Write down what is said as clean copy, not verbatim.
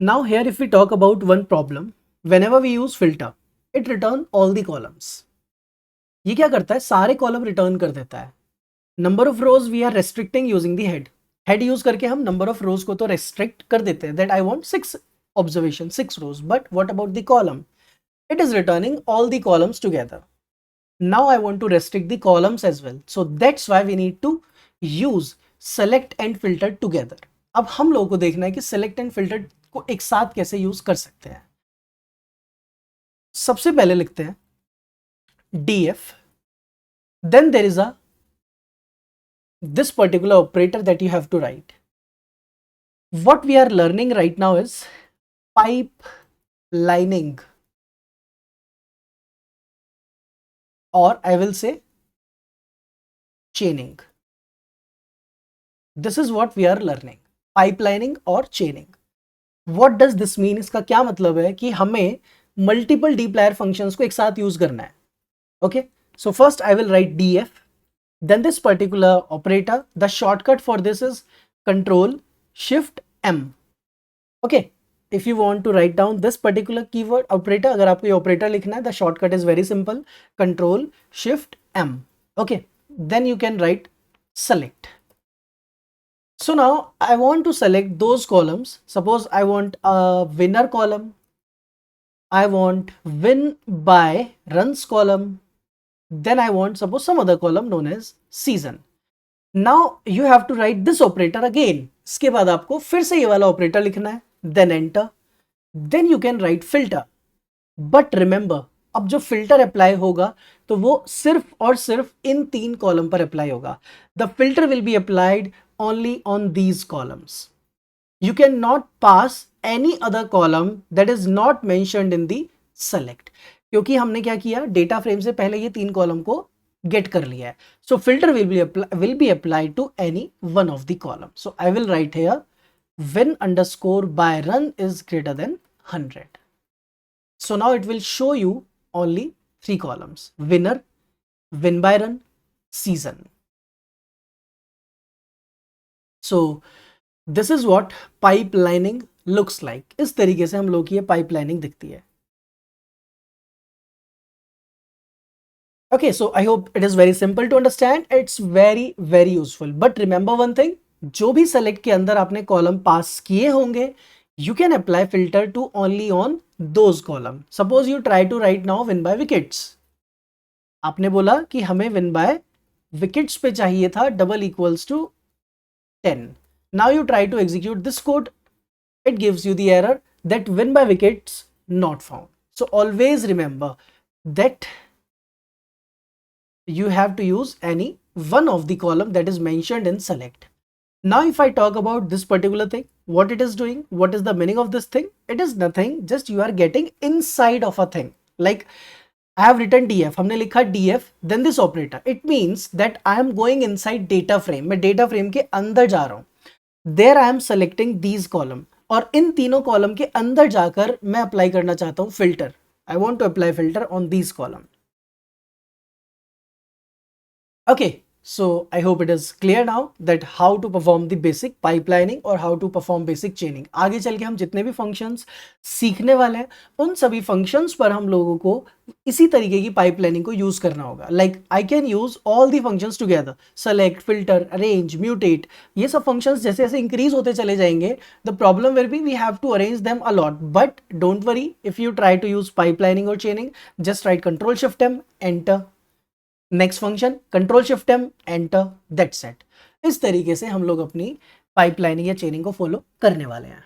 Now here if we talk about one problem, whenever we use filter, it return all the columns. ये क्या करता है, सारे column return कर देता है. Number of rows we are restricting using the head use करके हम नंबर ऑफ रोज को तो रेस्ट्रिक्ट कर देते हैं, that I want 6 observation 6 rows, but what about the column, it is returning all the columns together. Now I want to restrict the columns as well, so that's why we need to use select and filter together. अब हम लोगों को देखना है कि select and filter को एक साथ कैसे यूज कर सकते हैं. सबसे पहले लिखते हैं df, then there is a this particular operator that you have to write. What we are learning right now is pipelining, or I will say chaining. This is what we are learning, pipelining or chaining. What does this mean? इसका क्या मतलब है कि हमें multiple dplyr functions को एक साथ use करना है. Okay, so first I will write df, then this particular operator, the shortcut for this is control shift m. Okay, if you want to write down this particular keyword operator, अगर आपको ये operator लिखना है, the shortcut is very simple, control shift m. Okay, then you can write select. So now I want to select those columns. Suppose I want a winner column, I want win by runs column, then I want suppose some other column known as season. Now you have to write this operator again. इसके बाद आपको फिर से ये वाला operator लिखना है, then enter, then you can write filter. But remember, अब जो filter apply होगा तो वो सिर्फ और सिर्फ इन 3 कॉलम पर अप्लाई होगा. The filter will be applied only on these columns. You cannot pass any other column that is not mentioned in the select. क्योंकि हमने क्या किया, डेटा फ्रेम से पहले ये 3 कॉलम को गेट कर लिया है. So filter will be applied to any one of the column. So I will write here when underscore by run is greater than 100. So now it will show you only 3 columns: winner, win by run, season. So this is what pipelining looks like. इस तरीके से हम लोग की ये pipelining दिखती है. Okay, so I hope it is very simple to understand. It's very useful. But remember one thing, जो भी select के अंदर आपने column pass किए होंगे, you can apply filter to only on those column. Suppose you try to write now win by wickets. आपने बोला कि हमें win by wickets पे चाहिए था double equals to 10. Now you try to execute this code, it gives you the error that win by wickets not found. So always remember that you have to use any one of the column that is mentioned in select. Now if I talk about this particular thing, what it is doing, what is the meaning of this thing, it is nothing, just you are getting inside of a thing. Like I have written df, हमने लिखा df, then this operator, it means that I am going inside data frame. मैं data frame के अंदर जा रहा हूँ. There I am selecting these column, और इन तीनों कॉलम के अंदर जाकर मैं अप्लाई करना चाहता हूँ filter. I want to apply filter on these column. Okay, so I hope it is clear now that how to perform the basic pipelining or how to perform basic chaining. आगे चल के हम जितने भी functions सीखने वाले हैं, उन सभी functions पर हम लोगों को इसी तरीके की pipelining को use करना होगा. Like I can use all the functions together, select, filter, arrange, mutate. ये सब functions जैसे जैसे increase होते चले जाएंगे, the problem will be we have to arrange them a lot. But don't worry, if you try to use pipelining or chaining, just write Control Shift M, enter. Next function control shift M, enter, that's it. इस तरीके से हम लोग अपनी pipelining या चेनिंग को follow करने वाले हैं.